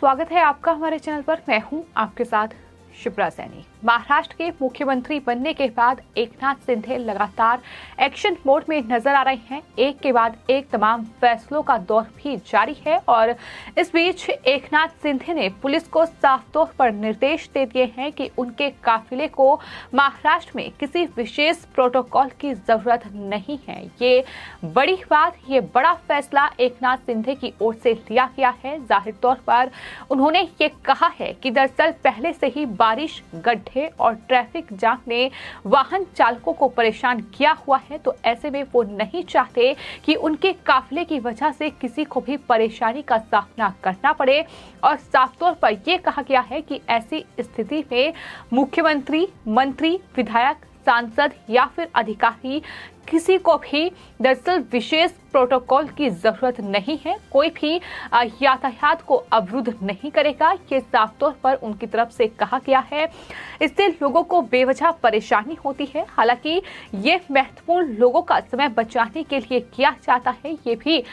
स्वागत है आपका हमारे चैनल पर। मैं हूं आपके साथ शिप्रा सैनी। महाराष्ट्र के मुख्यमंत्री बनने के बाद एकनाथ शिंदे लगातार एक्शन मोड में नजर आ रहे हैं। एक के बाद एक तमाम फैसलों का दौर भी जारी है और इस बीच एकनाथ शिंदे ने पुलिस को साफ तौर पर निर्देश दे दिए हैं कि उनके काफिले को महाराष्ट्र में किसी विशेष प्रोटोकॉल की जरूरत नहीं है। ये बड़ी बात, ये बड़ा फैसला एकनाथ शिंदे की ओर से लिया गया है। जाहिर तौर पर उन्होंने ये कहा है कि दरअसल पहले से ही बारिश, गड्ढे और ट्रैफिक जाम ने वाहन चालकों को परेशान किया हुआ है, तो ऐसे में वो नहीं चाहते कि उनके काफिले की वजह से किसी को भी परेशानी का सामना करना पड़े। और साफ तौर पर यह कहा गया है कि ऐसी स्थिति में मुख्यमंत्री, मंत्री, विधायक, सांसद या फिर अधिकारी किसी को भी दरअसल विशेष प्रोटोकॉल की जरूरत नहीं है। कोई भी यातायात को अवरुद्ध नहीं करेगा, ये साफ तौर पर उनकी तरफ से कहा गया है। इससे लोगों को बेवजह परेशानी होती है। हालांकि ये महत्वपूर्ण लोगों का समय बचाने के लिए किया जाता है, ये भी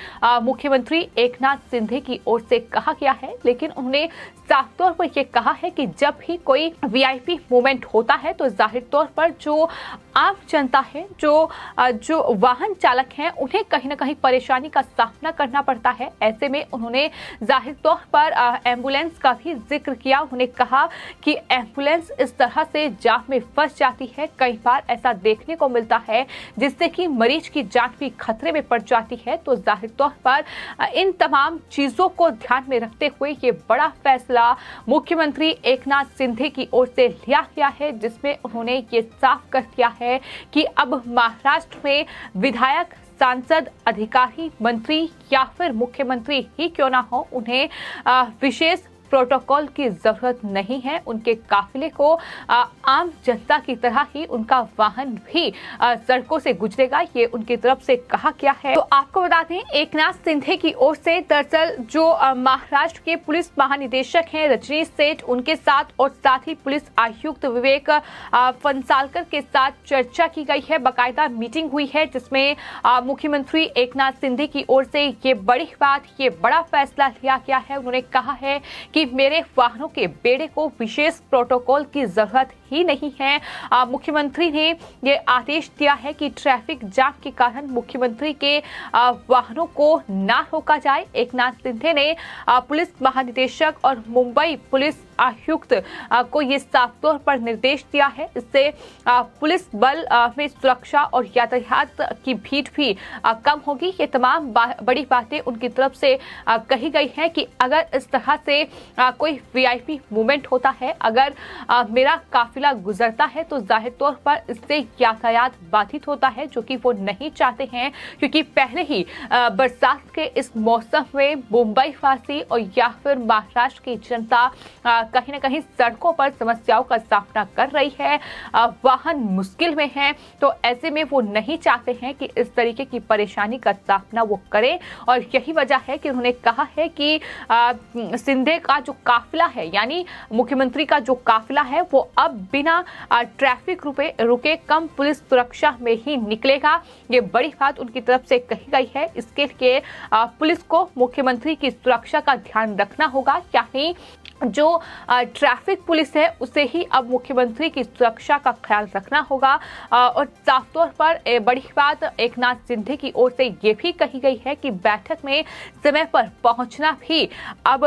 मुख्यमंत्री एकनाथ शिंदे की ओर से कहा गया है। लेकिन उन्होंने साफ तौर पर यह कहा है कि जब भी कोई वीआईपी मूवमेंट होता है तो जाहिर तौर पर जो आम जनता है, जो वाहन चालक हैं, उन्हें कहीं ना कहीं परेशानी का सामना करना पड़ता है। ऐसे में उन्होंने जाहिर तौर पर एम्बुलेंस का भी जिक्र किया। उन्होंने कहा कि एम्बुलेंस इस तरह से जाम में फंस जाती है, कई बार ऐसा देखने को मिलता है, जिससे कि मरीज की जान भी खतरे में पड़ जाती है। तो जाहिर तौर पर इन तमाम चीजों को ध्यान में रखते हुए ये बड़ा फैसला मुख्यमंत्री एकनाथ शिंदे की ओर से लिया गया है, जिसमें उन्होंने ये साफ कर दिया है कि अब महाराष्ट्र में विधायक, सांसद, अधिकारी, मंत्री या फिर मुख्यमंत्री ही क्यों ना हो, उन्हें विशेष प्रोटोकॉल की जरूरत नहीं है। उनके काफिले को आम जनता की तरह ही उनका वाहन भी सड़कों से गुजरेगा, ये उनकी तरफ से कहा गया है। तो आपको बता दें, एकनाथ शिंदे की ओर से दरअसल जो महाराष्ट्र के पुलिस महानिदेशक हैं रजनीश सेठ, उनके साथ और साथ ही पुलिस आयुक्त विवेक फणसालकर के साथ चर्चा की गई है। बाकायदा मीटिंग हुई है, जिसमें मुख्यमंत्री एकनाथ शिंदे की ओर से ये बड़ी बात, ये बड़ा फैसला लिया गया है। उन्होंने कहा है कि मेरे वाहनों के बेड़े को विशेष प्रोटोकॉल की जरूरत ही नहीं है। मुख्यमंत्री ने ये आदेश दिया है कि ट्रैफिक जाम के कारण मुख्यमंत्री के वाहनों को ना रोका जाए। एकनाथ शिंदे ने पुलिस महानिदेशक और मुंबई पुलिस आयुक्त को ये साफ तौर पर निर्देश दिया है। इससे पुलिस बल में सुरक्षा और यातायात की भीड़ भी कम होगी। ये तमाम बड़ी बातें उनकी तरफ से कही गई हैं कि अगर इस तरह से कोई वीआईपी मूवमेंट होता है, अगर मेरा काफिला गुजरता है, तो जाहिर तौर पर इससे यातायात बाधित होता है, जो कि वो नहीं चाहते हैं। क्योंकि पहले ही बरसात के इस मौसम में मुंबई वासी और या फिर महाराष्ट्र की जनता कहीं ना कहीं सड़कों पर समस्याओं का सामना कर रही है, वाहन मुश्किल में हैं। तो ऐसे में वो नहीं चाहते हैं कि इस तरीके की परेशानी का सामना वो करें। और यही वजह है कि उन्होंने कहा है कि शिंदे का जो काफिला है, यानी मुख्यमंत्री का जो काफिला है, वो अब बिना ट्रैफिक रुके कम पुलिस सुरक्षा में ही निकलेगा। ये बड़ी बात उनकी तरफ से कही गई है। इसके लिए पुलिस को मुख्यमंत्री की सुरक्षा का ध्यान रखना होगा, यानी जो ट्रैफिक पुलिस है उसे ही अब मुख्यमंत्री की सुरक्षा का ख्याल रखना होगा। और साफ तौर पर बड़ी बात एकनाथ शिंदे की ओर से ये भी कही गई है कि बैठक में समय पर पहुंचना भी अब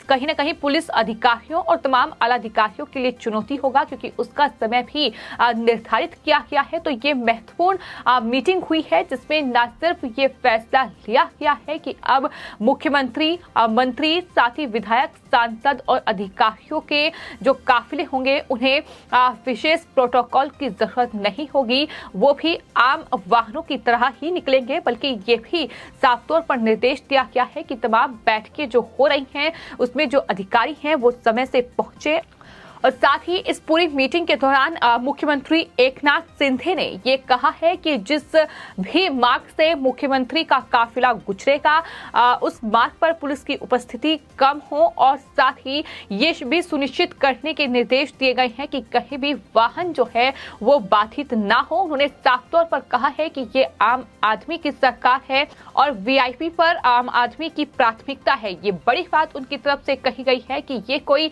कहीं ना कहीं पुलिस अधिकारियों और तमाम आला अधिकारियों के लिए चुनौती होगा, क्योंकि उसका समय भी निर्धारित किया गया है। तो ये महत्वपूर्ण मीटिंग हुई है, जिसमें न सिर्फ ये फैसला लिया गया है कि अब मुख्यमंत्री, मंत्री, साथ ही विधायक, सांसद और अधिकारियों के जो काफिले होंगे उन्हें विशेष प्रोटोकॉल की जरूरत नहीं होगी, वो भी आम वाहनों की तरह ही निकलेंगे। बल्कि ये भी साफ तौर पर निर्देश दिया गया है कि तमाम बैठकें जो हो रही हैं उसमें जो अधिकारी हैं वो समय से पहुंचे और साथ ही इस पूरी मीटिंग के दौरान मुख्यमंत्री एकनाथ शिंदे ने ये कहा है कि जिस भी मार्ग से मुख्यमंत्री का काफिला गुजरेगा उस मार्ग पर पुलिस की उपस्थिति कम हो और साथ ही ये भी सुनिश्चित करने के निर्देश दिए गए हैं कि कहीं भी वाहन जो है वो बाधित ना हो। उन्होंने साफ तौर पर कहा है कि ये आम आदमी की सरकार है और वीआईपी पर आम आदमी की प्राथमिकता है। ये बड़ी बात उनकी तरफ से कही गई है कि ये कोई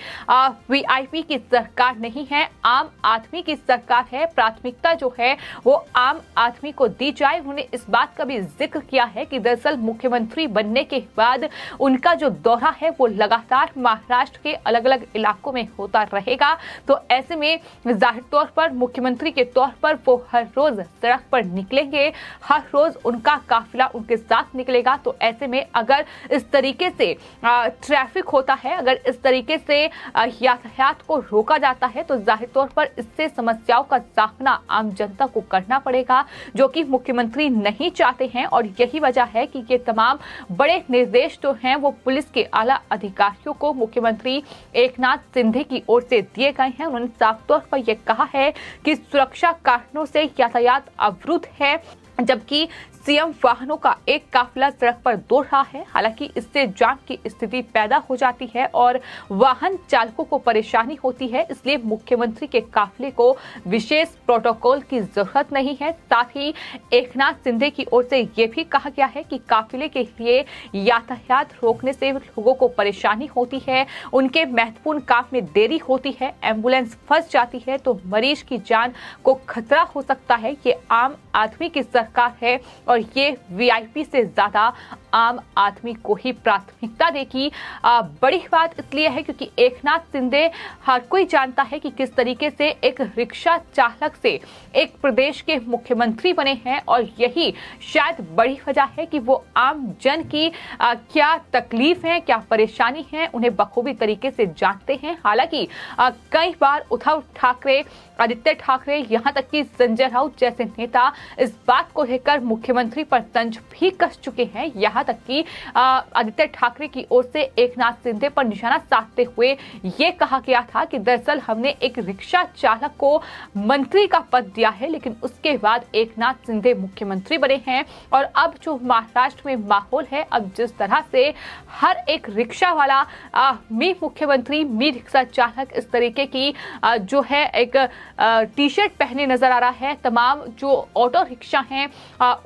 वीआईपी की सरकार नहीं है, आम आदमी की सरकार है। प्राथमिकता जो है वो आम आदमी को दी जाए। उन्होंने इस बात का भी जिक्र किया है कि दरअसल मुख्यमंत्री बनने के बाद उनका जो दौरा है वो लगातार महाराष्ट्र के अलग अलग इलाकों में होता रहेगा। तो ऐसे में जाहिर तौर पर मुख्यमंत्री के तौर पर वो हर रोज सड़क पर निकलेंगे, हर रोज उनका काफिला उनके साथ निकलेगा। तो ऐसे में अगर इस तरीके से ट्रैफिक होता है, अगर इस तरीके से यातायात को रोका जाता है तो जाहिर तौर पर इससे समस्याओं का सामना आम जनता को करना पड़ेगा, जो कि मुख्यमंत्री नहीं चाहते हैं। और यही वजह है कि ये तमाम बड़े निर्देश जो हैं वो पुलिस के आला अधिकारियों को मुख्यमंत्री एकनाथ शिंदे की ओर से दिए गए हैं। उन्होंने साफ तौर पर यह कहा है कि सुरक्षा कारणों से यातायात अवरुद्ध है, जबकि सीएम वाहनों का एक काफिला सड़क पर दौड़ रहा है। हालांकि इससे जाम की स्थिति पैदा हो जाती है और वाहन चालकों को परेशानी होती है, इसलिए मुख्यमंत्री के काफिले को विशेष प्रोटोकॉल की जरूरत नहीं है। साथ ही एकनाथ शिंदे की ओर से ये भी कहा गया है कि काफिले के लिए यातायात रोकने से लोगों को परेशानी होती है, उनके महत्वपूर्ण काम में देरी होती है, एम्बुलेंस फंस जाती है तो मरीज की जान को खतरा हो सकता है। ये आम आदमी की सरकार है और ये वीआईपी से ज्यादा आम आदमी को ही प्राथमिकता देगी। बड़ी बात इसलिए है क्योंकि एकनाथ शिंदे हर कोई जानता है कि किस तरीके से एक रिक्शा चालक से एक प्रदेश के मुख्यमंत्री बने हैं और यही शायद बड़ी वजह है कि वो आम जन की क्या तकलीफ है, क्या परेशानी है, उन्हें बखूबी तरीके से जानते हैं। हालांकि कई बार उद्धव ठाकरे, आदित्य ठाकरे, यहाँ तक कि संजय राउत जैसे नेता इस बात को लेकर मुख्यमंत्री पर तंज भी कस चुके हैं। यहाँ तक कि आदित्य ठाकरे की ओर से एकनाथ शिंदे पर निशाना साधते हुए ये कहा गया था कि दरअसल हमने एक रिक्शा चालक को मंत्री का पद दिया है, लेकिन उसके बाद एकनाथ शिंदे मुख्यमंत्री बने हैं। और अब जो महाराष्ट्र में माहौल है, अब जिस तरह से हर एक रिक्शा वाला मी मुख्यमंत्री, मी रिक्शा चालक इस तरीके की जो है एक टी शर्ट पहने नजर आ रहा है, तमाम जो ऑटो रिक्शा हैं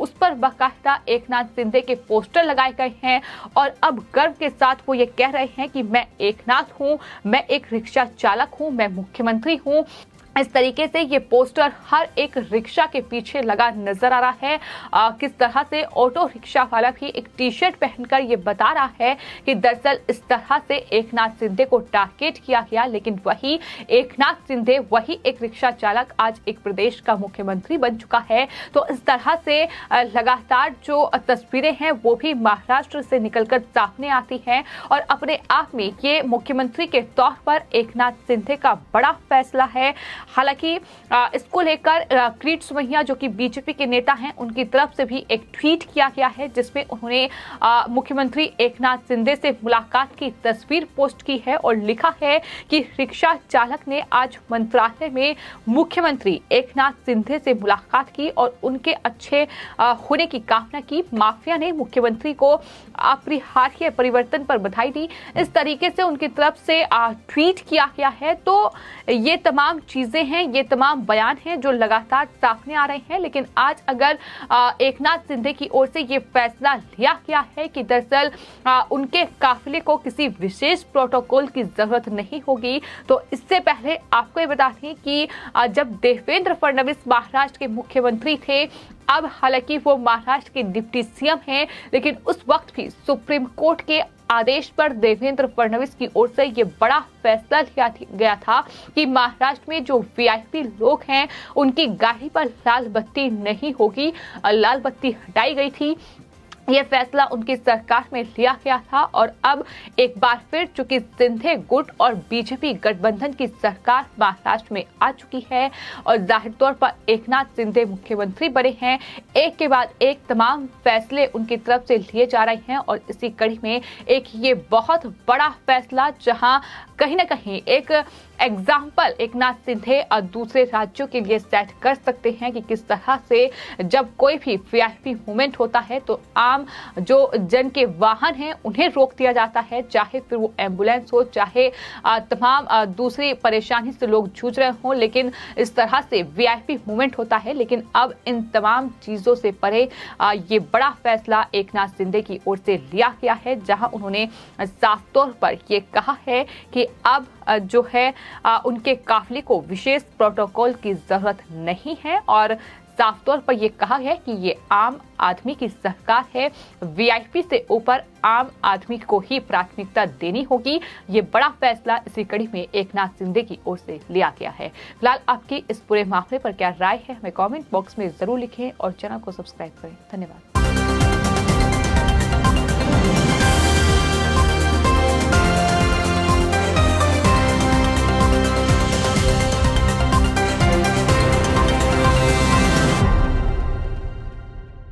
उस पर बाकायदा एकनाथ शिंदे के पोस्टर लगाए गए हैं और अब गर्व के साथ वो ये कह रहे हैं कि मैं एकनाथ हूं, मैं एक रिक्शा चालक हूं, मैं मुख्यमंत्री हूं। इस तरीके से ये पोस्टर हर एक रिक्शा के पीछे लगा नजर आ रहा है। किस तरह से ऑटो रिक्शा वाला भी एक टी शर्ट पहनकर ये बता रहा है कि दरअसल इस तरह से एकनाथ शिंदे को टारगेट किया गया, लेकिन वही एकनाथ शिंदे, वही एक रिक्शा चालक आज एक प्रदेश का मुख्यमंत्री बन चुका है। तो इस तरह से लगातार जो तस्वीरें हैं वो भी महाराष्ट्र से निकलकर सामने आती हैं और अपने आप में ये मुख्यमंत्री के तौर पर एकनाथ शिंदे का बड़ा फैसला है। हालांकि इसको लेकर किरीट सोमैया जो कि बीजेपी के नेता हैं, उनकी तरफ से भी एक ट्वीट किया गया है जिसमें उन्होंने मुख्यमंत्री एकनाथ शिंदे से मुलाकात की तस्वीर पोस्ट की है और लिखा है कि रिक्शा चालक ने आज मंत्रालय में मुख्यमंत्री एकनाथ शिंदे से मुलाकात की और उनके अच्छे होने की कामना की। माफिया ने मुख्यमंत्री को अपरिहार्य परिवर्तन पर बधाई दी, इस तरीके से उनकी तरफ से ट्वीट किया गया है। तो ये तमाम चीजें हैं, ये तमाम बयान हैं जो लगातार सामने आ रहे हैं। लेकिन आज अगर एकनाथ शिंदे की ओर से ये फैसला लिया गया है कि दरअसल उनके काफिले को किसी विशेष प्रोटोकॉल की जरूरत नहीं होगी, तो इससे पहले आपको ये बता दें कि जब देवेंद्र फडणवीस महाराष्ट्र के मुख्यमंत्री थे, अब हालांकि वो महाराष्ट्र के डिप्टी सीएम हैं, लेकिन उस वक्त भी सुप्रीम कोर्ट के आदेश पर देवेंद्र फडणवीस की ओर से ये बड़ा फैसला लिया गया था कि महाराष्ट्र में जो वीआईपी लोग हैं उनकी गाड़ी पर लाल बत्ती नहीं होगी। लाल बत्ती हटाई गई थी, यह फैसला उनकी सरकार में लिया गया था और अब एक बार फिर चूंकि शिंदे गुट और बीजेपी गठबंधन की सरकार महाराष्ट्र में आ चुकी है और जाहिर तौर पर एकनाथ शिंदे मुख्यमंत्री बने हैं, एक के बाद एक तमाम फैसले उनकी तरफ से लिए जा रहे हैं और इसी कड़ी में एक ये बहुत बड़ा फैसला, जहां कहीं ना कहीं एक एग्जाम्पल एक नाथ शिंदे दूसरे राज्यों के लिए सेट कर सकते हैं कि किस तरह से जब कोई भी वीआईपी मूवमेंट होता है तो आम जो जन के वाहन हैं उन्हें रोक दिया जाता है, चाहे फिर वो एम्बुलेंस हो, चाहे तमाम दूसरी परेशानी से लोग जूझ रहे हों, लेकिन इस तरह से वीआईपी मूवमेंट होता है। लेकिन अब इन तमाम चीजों से परे ये बड़ा फैसला एकनाथ शिंदे की ओर से लिया गया है, जहां उन्होंने साफ तौर पर ये कहा है कि अब जो है उनके काफिले को विशेष प्रोटोकॉल की जरूरत नहीं है और साफ तौर पर यह कहा है कि ये आम आदमी की सरकार है, वीआईपी से ऊपर आम आदमी को ही प्राथमिकता देनी होगी। ये बड़ा फैसला इसी कड़ी में एकनाथ शिंदे की ओर से लिया गया है। फिलहाल आपकी इस पूरे मामले पर क्या राय है, हमें कमेंट बॉक्स में जरूर लिखें और चैनल को सब्सक्राइब करें। धन्यवाद।